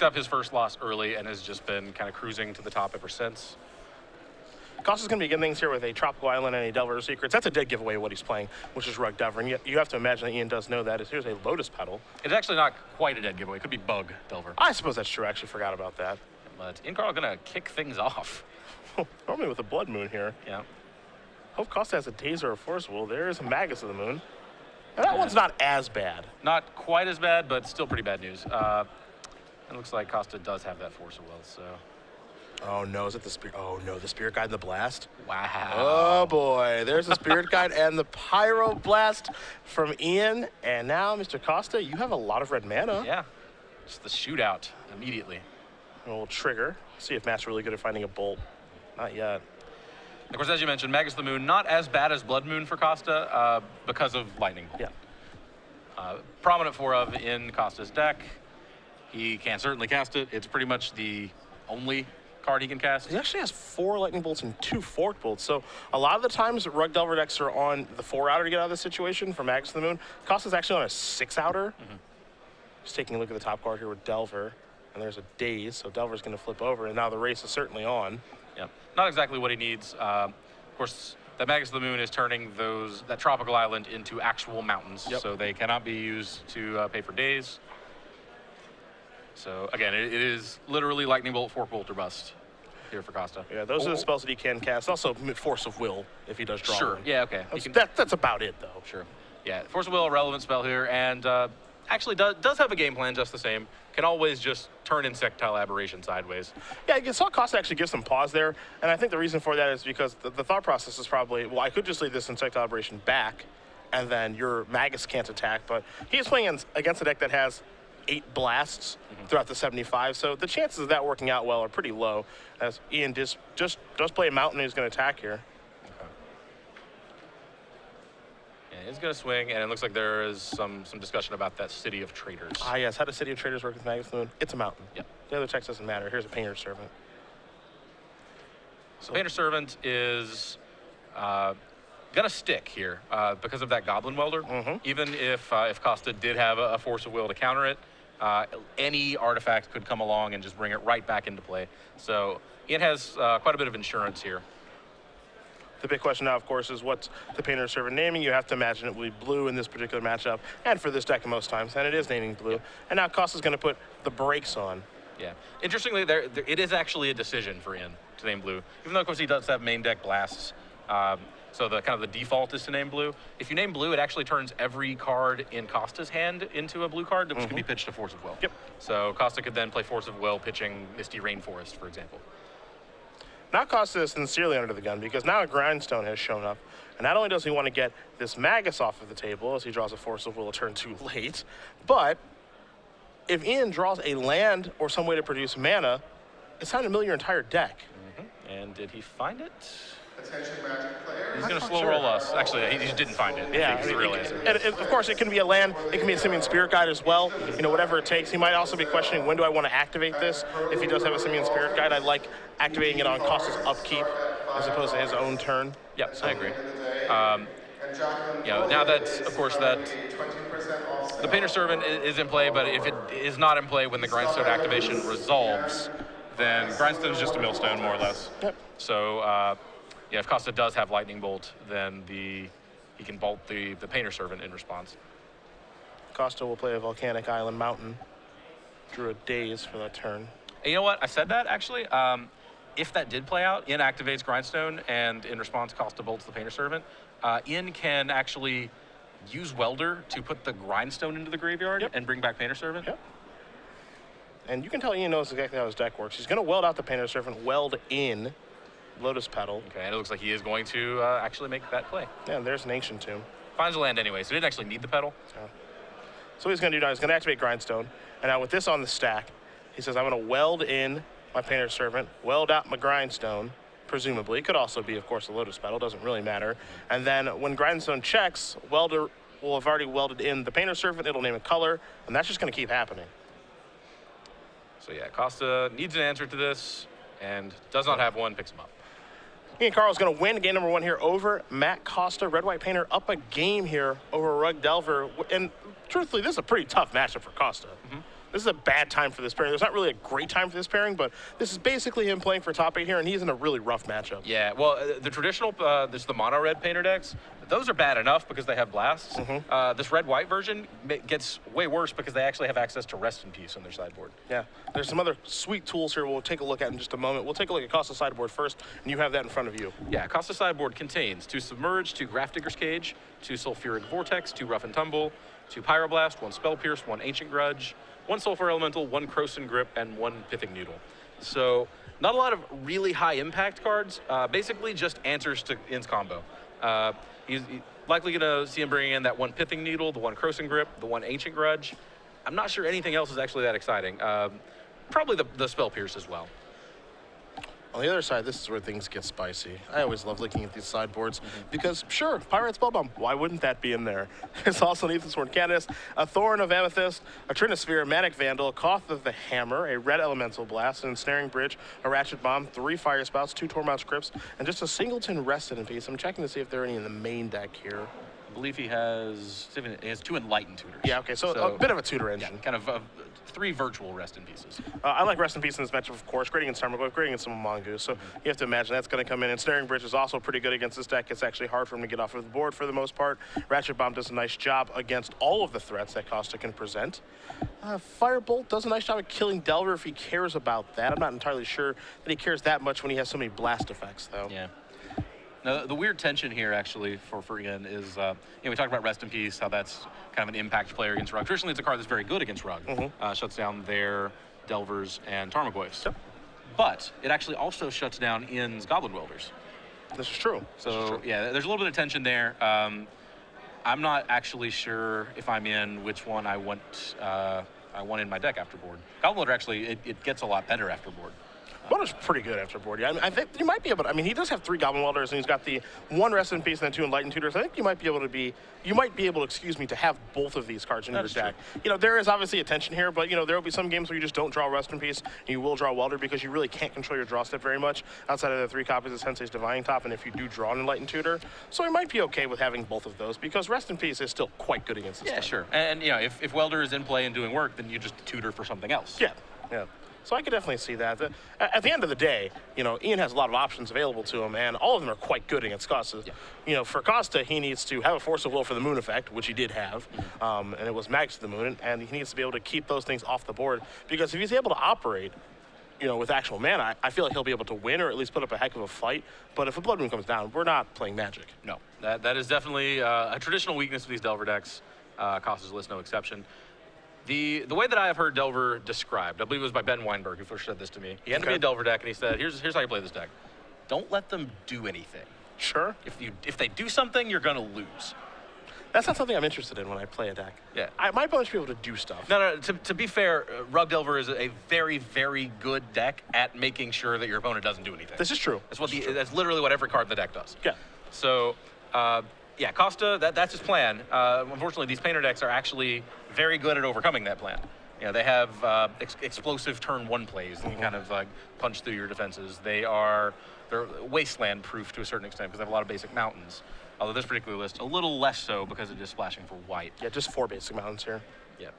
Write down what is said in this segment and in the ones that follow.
picked up his first loss early and has just been kind of cruising to the top ever since. Costa's going to be getting things here with a Tropical Island and a Delver of Secrets. That's a dead giveaway what he's playing, which is Rug Delver. And you have to imagine that Ian does know that. Here's a Lotus Petal. It's actually not quite a dead giveaway. It could be Bug Delver. I suppose that's true. I actually forgot about that. But Ian Carle going to kick things off. Normally with a Blood Moon here. Yeah. Hope Costa has a Daze or a Force Will. There is a Magus of the Moon. And that one's not as bad. Not quite as bad, but still pretty bad news. It looks like Costa does have that Force of Will, so... Oh no, is it the Spirit? Oh no, the Spirit Guide and the Blast? Wow. Oh boy, there's the Spirit Guide and the Pyro Blast from Ian. And now, Mr. Costa, you have a lot of red mana. Yeah, just the shootout immediately. And we'll trigger, see if Matt's really good at finding a bolt. Not yet. Of course, as you mentioned, Magus of the Moon, not as bad as Blood Moon for Costa because of Lightning Bolt. Yeah. Prominent 4 of in Costa's deck. He can certainly cast it. It's pretty much the only card he can cast. He actually has 4 Lightning Bolts and 2 Forked Bolts. So a lot of the times Rug Delver decks are on the 4-outer to get out of this situation for Magus of the Moon. Costa's actually on a 6-outer. Just taking a look at the top card here with Delver. And there's a Daze, so Delver's going to flip over. And now the race is certainly on. Yeah, not exactly what he needs. Of course, that Magus of the Moon is turning that tropical island into actual mountains. Yep. So they cannot be used to pay for days. So again, it is literally Lightning Bolt, Fork Bolt, or Bust here for Costa. Yeah, those are the spells that he can cast. Also, Force of Will if he does draw Sure, one. yeah, okay. That's about it, though. Sure. Yeah, Force of Will, a relevant spell here, and actually does have a game plan just the same. Can always just turn Insectile Aberration sideways. Yeah, you saw Costa actually give some pause there, and I think the reason for that is because the thought process is probably, well, I could just leave this Insectile Aberration back, and then your Magus can't attack, but he's playing against a deck that has 8 blasts throughout the 75, so the chances of that working out well are pretty low, as Ian just does play a Mountain who's going to attack here. Okay. Yeah, he's going to swing, and it looks like there is some discussion about that City of Traders. Ah, yes, how does City of Traders work with Magus of the Moon? It's a Mountain. Yep. The other text doesn't matter. Here's a Painter's Servant. So Painter's Servant is gonna stick here because of that Goblin Welder. Even if Costa did have a Force of Will to counter it, any artifact could come along and just bring it right back into play. So Ian has quite a bit of insurance here. The big question now, of course, is what's the Painter's Servant naming? You have to imagine it will be blue in this particular matchup, and for this deck most times, and it is naming blue. Yep. And now Costa's going to put the brakes on. Yeah. Interestingly, it is actually a decision for Ian to name blue, even though, of course, he does have main deck blasts. So the kind of the default is to name blue. If you name blue, it actually turns every card in Costa's hand into a blue card, which can be pitched to Force of Will. Yep. So Costa could then play Force of Will, pitching Misty Rainforest, for example. Now Costa is sincerely under the gun because now a Grindstone has shown up. And not only does he want to get this Magus off of the table as he draws a Force of Will a turn too late, but if Ian draws a land or some way to produce mana, it's time to mill your entire deck. And did he find it? Attention Magic players. He's going to slow roll us. Actually, he just didn't find it. Yeah, He's the real answer. And of course, it can be a land, it can be a Simian Spirit Guide as well, you know, whatever it takes. He might also be questioning, when do I want to activate this? If he does have a Simian Spirit Guide, I like activating it on Costa's upkeep as opposed to his own turn. Yeah, I agree. Now that, of course, that the Painter's Servant is in play, but if it is not in play when the Grindstone activation resolves, then Grindstone is just a millstone, more or less. Yep. So, yeah, if Costa does have Lightning Bolt, then he can bolt the Painter's Servant in response. Costa will play a Volcanic Island Mountain. Drew a Daze for that turn. And you know what? I said that, actually. If that did play out, Ian activates Grindstone, and in response, Costa bolts the Painter's Servant. Ian can actually use Welder to put the Grindstone into the graveyard and bring back Painter's Servant. Yep. And you can tell Ian knows exactly how his deck works. He's going to weld out the Painter's Servant, weld in Lotus Petal. Okay, and it looks like he is going to actually make that play. Yeah, there's an Ancient Tomb. Finds a land anyway, so he didn't actually need the petal. Yeah. So what he's going to do now, he's going to activate Grindstone. And now with this on the stack, he says, I'm going to weld in my Painter's Servant, weld out my Grindstone, presumably. It could also be, of course, a Lotus Petal, doesn't really matter. And then when Grindstone checks, Welder will have already welded in the Painter's Servant, it'll name a color, and that's just going to keep happening. So yeah, Costa needs an answer to this, and does not have one, picks him up. Ian Carle's going to win game number 1 here over Matt Costa. Red-White Painter up a game here over Rug Delver. And truthfully, this is a pretty tough matchup for Costa. This is a bad time for this pairing. There's not really a great time for this pairing, but this is basically him playing for top 8 here, and he's in a really rough matchup. Yeah, well, the traditional, there's the mono-red painter decks. Those are bad enough because they have blasts. This red-white version gets way worse because they actually have access to Rest in Peace on their sideboard. Yeah, there's some other sweet tools here we'll take a look at in just a moment. We'll take a look at Costa's sideboard first, and you have that in front of you. Yeah, Costa sideboard contains 2 Submerge, 2 Grafdigger's Cage, 2 Sulfuric Vortex, 2 Rough and Tumble, 2 Pyroblast, 1 Spell Pierce, 1 Ancient Grudge, 1 Sulfur Elemental, 1 Croson Grip, and 1 Pithing Noodle. So not a lot of really high impact cards, basically just answers to In's combo. He's likely going to see him bringing in that 1 Pithing Needle, the 1 Croson Grip, the 1 Ancient Grudge. I'm not sure anything else is actually that exciting. Probably the Spell Pierce as well. On the other side, this is where things get spicy. I always love looking at these sideboards because, sure, Pyrite Spellbomb, why wouldn't that be in there? There's also an Aethysworn Canist, a Thorn of Amethyst, a Trinosphere, Manic Vandal, Koth of the Hammer, a Red Elemental Blast, an Ensnaring Bridge, a Ratchet Bomb, 3 Fire Spouts, 2 Tormount Crypts, and just a Singleton Rested in Peace. I'm checking to see if there are any in the main deck here. I believe he has 2 Enlightened Tutors. Yeah, okay, so a bit of a tutor engine. Yeah, kind of 3 virtual Rest in Pieces. I like Rest in Peace in this matchup, of course. Great against Tarmogoyf, great against some Mongoose. So you have to imagine that's going to come in. And Snaring Bridge is also pretty good against this deck. It's actually hard for him to get off of the board for the most part. Ratchet Bomb does a nice job against all of the threats that Costa can present. Firebolt does a nice job at killing Delver if he cares about that. I'm not entirely sure that he cares that much when he has so many blast effects, though. Yeah. Now, the weird tension here, actually, for Ian is, we talked about Rest in Peace, how that's kind of an impact player against Rug. Traditionally, it's a card that's very good against Rug. Shuts down their Delvers and Tarmogoyfs. Yep. But it actually also shuts down Ian's Goblin Welders. This is true. So, yeah, there's a little bit of tension there. I'm not actually sure if I'm in which one I want in my deck after board. Goblin Welder, actually, it gets a lot better after board. Welder's pretty good after board. Yeah, I mean, I think you might be able to, I mean, he does have 3 Goblin Welders, and he's got the 1 Rest in Peace and then 2 Enlightened Tutors. I think you might be able to, excuse me, to have both of these cards in your deck. True. You know, there is obviously a tension here, but, you know, there will be some games where you just don't draw Rest in Peace, and you will draw Welder because you really can't control your draw step very much outside of the 3 copies of Sensei's Divining Top, and if you do draw an Enlightened Tutor. So he might be okay with having both of those because Rest in Peace is still quite good against this deck. Yeah, sure. And, you know, if Welder is in play and doing work, then you just tutor for something else. Yeah, yeah. So I could definitely see that. At the end of the day, you know, Ian has a lot of options available to him, and all of them are quite good against Costa. Yeah. You know, for Costa, he needs to have a Force of Will for the Moon effect, which he did have, and it was Mags to the Moon, and he needs to be able to keep those things off the board, because if he's able to operate, you know, with actual mana, I feel like he'll be able to win or at least put up a heck of a fight. But if a Blood Moon comes down, we're not playing Magic. No, that is definitely a traditional weakness of these Delver decks. Costa's list no exception. The way that I have heard Delver described, I believe it was by Ben Weinberg who first said this to me. He handed me a Delver deck and he said, here's how you play this deck. Don't let them do anything. Sure. If they do something, you're gonna lose. That's not something I'm interested in when I play a deck. Yeah. My opponent should be able to do stuff. No, to be fair, Rug Delver is a very, very good deck at making sure that your opponent doesn't do anything. This is true. That's literally what every card in the deck does. Yeah. So, yeah, Costa, that's his plan. Unfortunately, these painter decks are actually very good at overcoming that plan. You know, they have explosive turn 1 plays and you kind of like punch through your defenses. They're wasteland proof to a certain extent because they have a lot of basic mountains. Although this particular list, a little less so because it is splashing for white. Yeah, just 4 basic mountains here. Yeah.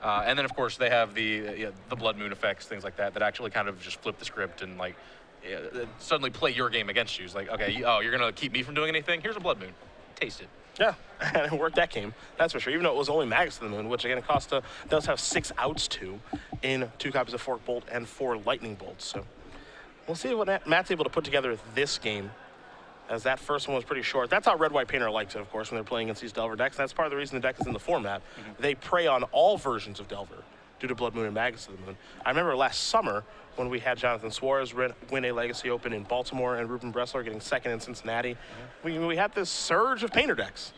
And then, of course, they have the Blood Moon effects, things like that actually kind of just flip the script and, like, suddenly play your game against you. It's like, okay, you're going to keep me from doing anything? Here's a Blood Moon. Taste it. Yeah, and it worked that game, that's for sure. Even though it was only Magus to the Moon, which, again, Costa does have 6 outs to in 2 copies of Fork Bolt and 4 Lightning Bolts. So we'll see what Matt's able to put together this game, as that first one was pretty short. That's how Red-White Painter likes it, of course, when they're playing against these Delver decks. That's part of the reason the deck is in the format. They prey on all versions of Delver due to Blood Moon and Magus to the Moon. I remember last summer when we had Jonathan Suarez win a Legacy Open in Baltimore and Ruben Bressler getting 2nd in Cincinnati. We had this surge of painter decks.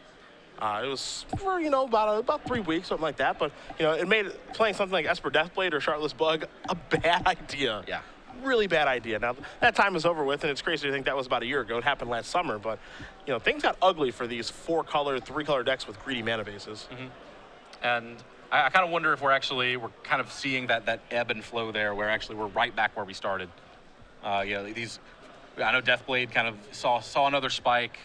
It was for, about 3 weeks, something like that. But, it made playing something like Esper Deathblade or Chartless Bug a bad idea. Yeah. Really bad idea. Now, that time is over with, and it's crazy to think that was about a year ago. It happened last summer, but, things got ugly for these 4-color, 3-color decks with greedy mana bases. And I kind of wonder if we're kind of seeing that ebb and flow there, where actually we're right back where we started. I know Deathblade kind of saw another spike.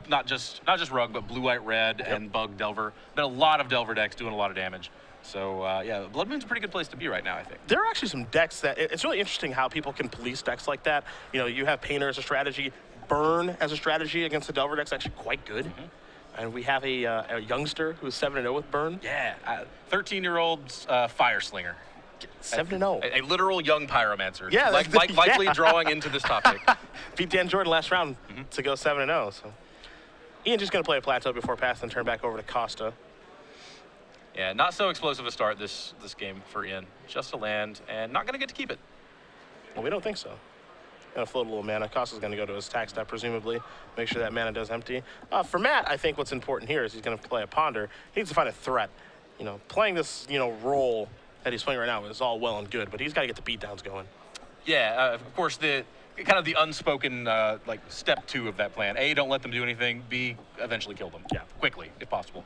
Not just Rug, but Blue, White, Red, and Bug Delver. Been a lot of Delver decks doing a lot of damage. So, yeah, Blood Moon's a pretty good place to be right now, I think. There are actually some decks that it's really interesting how people can police decks like that. You know, you have Painter as a strategy, Burn as a strategy against the Delver deck's actually quite good. And we have a youngster who's 7-0 with Burn. Yeah, 13-year-old Fire Slinger. 7-0. A literal young pyromancer. Yeah, likely drawing into this topic. Beat Dan Jordan last round to go 7-0. So Ian just going to play a plateau before passing and turn back over to Costa. Yeah, not so explosive a start this game for Ian. Just a land, and not going to get to keep it. Well, we don't think so. Going to float a little mana. Costa's going to go to his attack step, presumably. Make sure that mana does empty. For Matt, I think what's important here is he's going to play a Ponder. He needs to find a threat. You know, playing this, role that he's playing right now is all well and good, but he's got to get the beatdowns going. Yeah, of course, the kind of the unspoken step 2 of that plan. A, don't let them do anything. B, eventually kill them. Yeah, quickly if possible.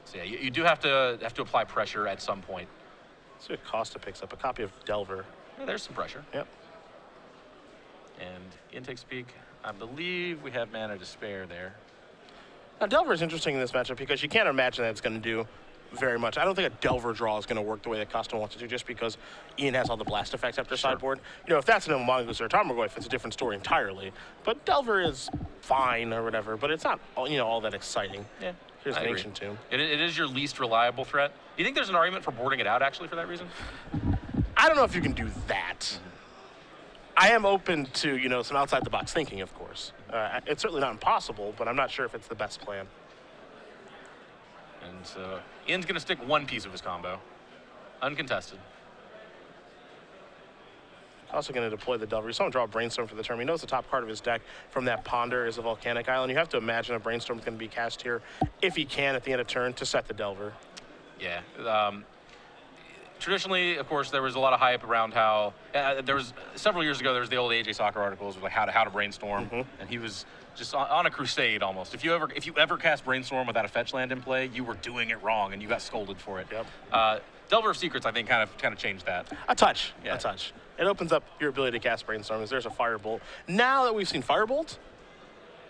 So yeah, you do have to apply pressure at some point. Let's see what Costa picks up. A copy of Delver. Yeah, there's some pressure. Yep. And Ian takes a peek. I believe we have mana to spare there. Now, Delver is interesting in this matchup because you can't imagine that it's going to do very much. I don't think a Delver draw is going to work the way that Costa wants it to, just because Ian has all the blast effects after sideboard. If that's an Mongoose or a Tarmogoyf, it's a different story entirely. But Delver is fine or whatever, but it's not, all that exciting. Yeah. Here's an Ancient Tomb. It is your least reliable threat. Do you think there's an argument for boarding it out, actually, for that reason? I don't know if you can do that. I am open to, some outside-the-box thinking, of course. It's certainly not impossible, but I'm not sure if it's the best plan. And so Ian's going to stick one piece of his combo. Uncontested. Also going to deploy the Delver. He's going to draw a Brainstorm for the turn. He knows the top card of his deck from that Ponder is a Volcanic Island. You have to imagine a Brainstorm is going to be cast here, if he can, at the end of turn, to set the Delver. Yeah. Traditionally, of course, there was a lot of hype around how there was several years ago. There was the old AJ Soccer articles with like how to brainstorm, and he was just on a crusade almost. If you ever cast brainstorm without a fetch land in play, you were doing it wrong, and you got scolded for it. Yep. Delver of Secrets, I think, kind of changed that. A touch. Yeah. A touch. It opens up your ability to cast Brainstorm as there's a Firebolt. Now that we've seen Firebolt,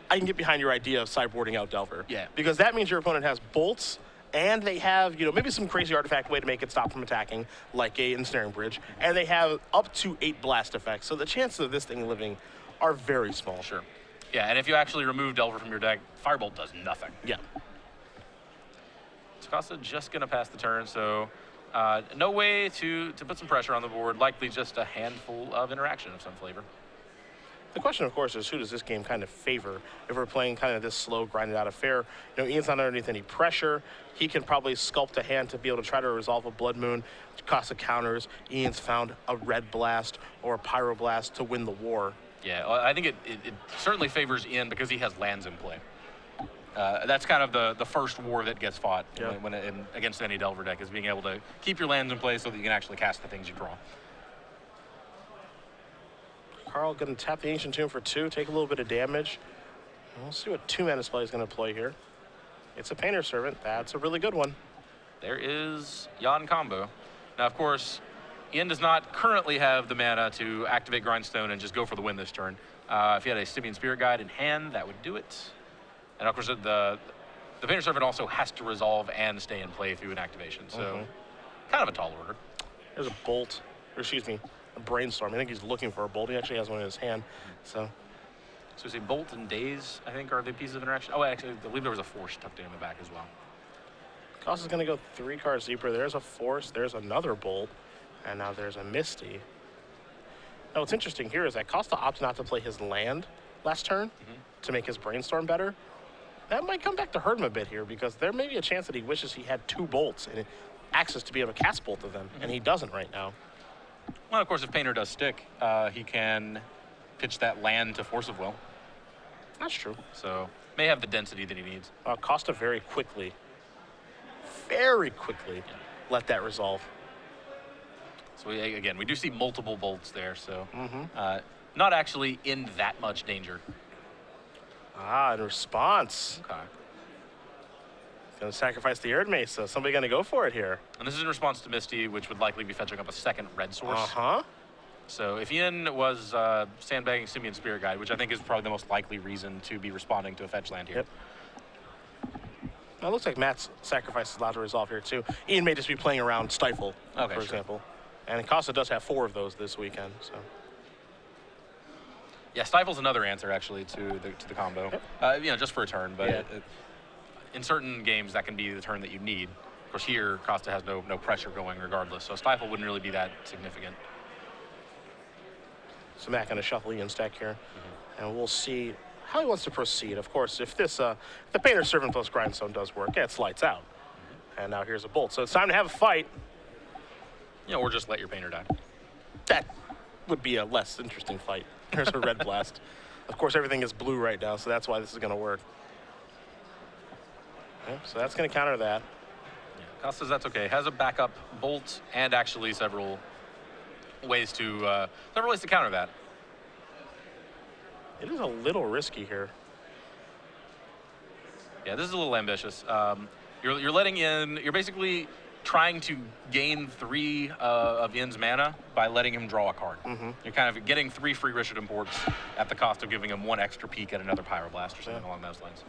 I can get behind your idea of sideboarding out Delver. Yeah. Because that means your opponent has bolts, and they have, maybe some crazy artifact way to make it stop from attacking, like a Ensnaring Bridge, and they have up to 8 blast effects. So the chances of this thing living are very small. Sure. Yeah, and if you actually remove Delver from your deck, Firebolt does nothing. Yeah. Costa just going to pass the turn, so no way to put some pressure on the board. Likely just a handful of interaction of some flavor. The question, of course, is who does this game kind of favor? If we're playing kind of this slow, grinded out affair, Ian's not underneath any pressure. He can probably sculpt a hand to be able to try to resolve a Blood Moon. Costa counters. Ian's found a Red Blast or a Pyroblast to win the war. Yeah, well, I think it certainly favors Ian because he has lands in play. That's kind of the first war that gets fought against any Delver deck, is being able to keep your lands in play so that you can actually cast the things you draw. Carle going to tap the Ancient Tomb for 2, take a little bit of damage. We'll see what 2-mana play is going to play here. It's a Painter Servant. That's a really good one. There is Jan combo. Now, of course, Ian does not currently have the mana to activate Grindstone and just go for the win this turn. If he had a Simeon Spirit Guide in hand, that would do it. And of course, the Painter Servant also has to resolve and stay in play through an activation. So, kind of a tall order. There's a Bolt, or excuse me, a Brainstorm. I think he's looking for a Bolt. He actually has one in his hand. So we say Bolt and Daze, I think, are the pieces of interaction. Oh, actually, I believe there was a Force tucked in the back as well. Costa's going to go 3 cards deeper. There's a Force. There's another Bolt. And now there's a Misty. Now, what's interesting here is that Costa opted not to play his land last turn to make his Brainstorm better. That might come back to hurt him a bit here, because there may be a chance that he wishes he had 2 Bolts and access to be able to cast both of them, and he doesn't right now. Well, of course, if Painter does stick, he can pitch that land to Force of Will. That's true. So may have the density that he needs. Costa very quickly let that resolve. So we do see multiple bolts there, so not actually in that much danger. In response. Okay. Going to sacrifice the Erd Mace, so somebody going to go for it here. And this is in response to Misty, which would likely be fetching up a second red source. So if Ian was sandbagging Simeon Spirit Guide, which I think is probably the most likely reason to be responding to a fetch land here. Yep. It looks like Matt's sacrifice is allowed to resolve here, too. Ian may just be playing around Stifle, for example. And Costa does have 4 of those this weekend, so. Yeah, Stifle's another answer, actually, to the combo. Yep. You know, just for a turn, but in certain games, that can be the turn that you need. Of course, here, Costa has no pressure going regardless, so Stifle wouldn't really be that significant. So Matt going to shuffle Ian's deck here, and we'll see how he wants to proceed. Of course, if this, the Painter Servant plus Grindstone does work, it's lights out. And now here's a Bolt. So it's time to have a fight. You know, or just let your Painter die. That would be a less interesting fight. There's a Red Blast. Of course, everything is blue right now, so that's why this is going to work. Okay, so that's going to counter that. Yeah, Costa's, that's okay. Has a backup Bolt and actually several ways to counter that. It is a little risky here. Yeah, this is a little ambitious. You're letting in. You're basically trying to gain 3 of In's mana by letting him draw a card. You're kind of getting 3 free Richard imports at the cost of giving him 1 extra peek at another Pyroblast or something along those lines.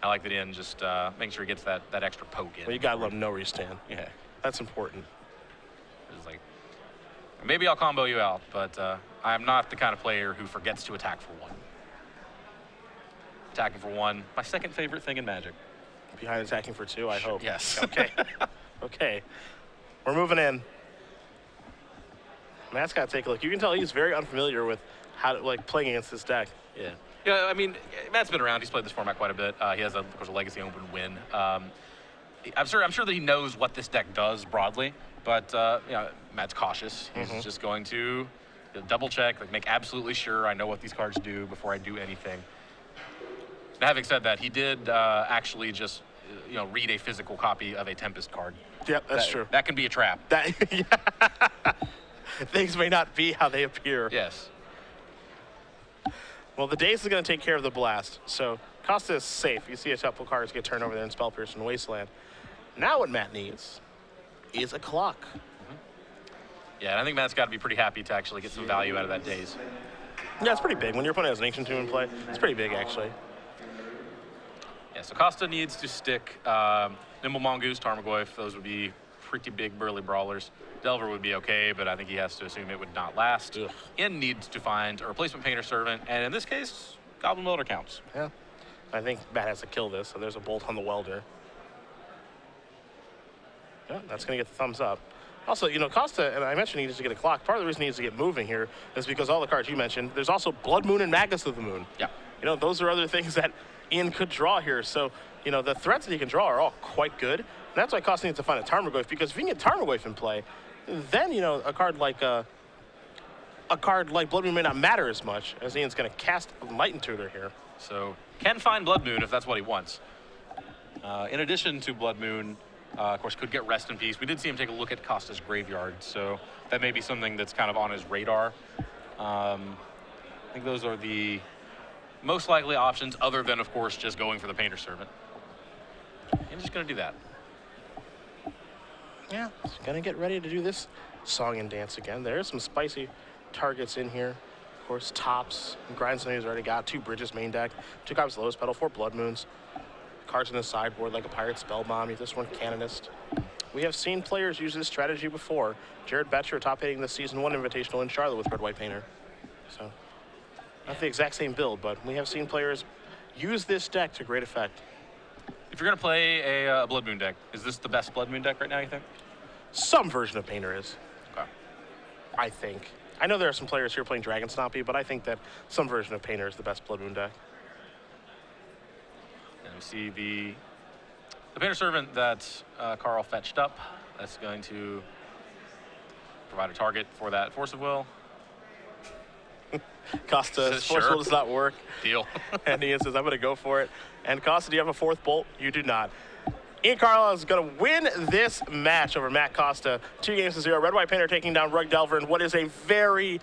I like that In just making sure he gets that extra poke in. Well, you gotta love no restand. Yeah, That's important. it's like maybe I'll combo you out, but I'm not the kind of player who forgets to attack for 1. Attacking for 1, my second favorite thing in Magic. Behind attacking for 2, I hope. Yes. Okay. Okay. We're moving in. Matt's got to take a look. You can tell he's very unfamiliar with how to, playing against this deck. Yeah. Yeah, I mean, Matt's been around. He's played this format quite a bit. He has, of course, a Legacy Open win. I'm sure that he knows what this deck does broadly, but you know, Matt's cautious. He's just going to double check, make absolutely sure I know what these cards do before I do anything. Now, having said that, he did actually just read a physical copy of a Tempest card. Yep, that's true. That can be a trap. Things may not be how they appear. Yes. Well, the Daze is going to take care of the Blast, so Costa is safe. You see a couple cards get turned over there in Spell Pierce and Wasteland. Now what Matt needs is a clock. Yeah, and I think Matt's got to be pretty happy to actually get some value out of that Daze. Yeah, it's pretty big. When your opponent has an Ancient Tomb in play, it's pretty big, actually. Yeah, so Costa needs to stick Nimble Mongoose, Tarmogoyf. Those would be pretty big, burly brawlers. Delver would be okay, but I think he has to assume it would not last. Ugh. In needs to find a replacement Painter Servant, and in this case, Goblin Welder counts. Yeah. I think Matt has to kill this, so there's a Bolt on the Welder. Yeah, that's going to get the thumbs up. Also, Costa, and I mentioned he needs to get a clock. Part of the reason he needs to get moving here is because all the cards you mentioned, there's also Blood Moon and Magus of the Moon. Yeah. Those are other things that Ian could draw here. So, the threats that he can draw are all quite good. And that's why Costa needs to find a Tarmogoyf, because if he can get Tarmogoyf in play, then, a card like Blood Moon may not matter as much, as Ian's going to cast Enlightened Tutor here. So can find Blood Moon if that's what he wants. In addition to Blood Moon, of course, could get Rest in Peace. We did see him take a look at Costa's graveyard, so that may be something that's kind of on his radar. I think those are the most likely options, other than, of course, just going for the Painter Servant. I'm just going to do that. Yeah, he's going to get ready to do this song and dance again. There's some spicy targets in here. Of course, Tops, Grindstone he's already got, 2 Bridges main deck, 2 copies of Lotus Petal, 4 Blood Moons, cards in the sideboard like a Pirate Spellbomb, this one Canonist. We have seen players use this strategy before. Jared Betcher top hitting the Season 1 Invitational in Charlotte with Red White Painter. So, not the exact same build, but we have seen players use this deck to great effect. If you're going to play a Blood Moon deck, is this the best Blood Moon deck right now, you think? Some version of Painter is. Okay. I think. I know there are some players here playing Dragon Stompy, but I think that some version of Painter is the best Blood Moon deck. And we see the Painter Servant that Carle fetched up. That's going to provide a target for that Force of Will. Costa, Force Sure. Will does not work. Deal. And Ian says, I'm going to go for it. And Costa, do you have a 4th Bolt? You do not. Ian Carle is going to win this match over Matt Costa. 2-0. Red White Painter taking down Rug Delver in what is a very,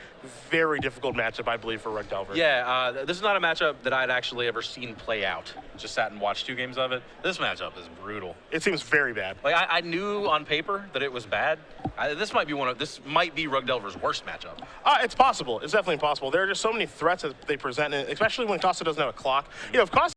very difficult matchup, I believe, for Rug Delver. Yeah, this is not a matchup that I'd actually ever seen play out. Just sat and watched 2 games of it. This matchup is brutal. It seems very bad. I knew on paper that it was bad. This might be Rug Delver's worst matchup. It's possible. It's definitely possible. There are just so many threats that they present, especially when Costa doesn't have a clock. If Costa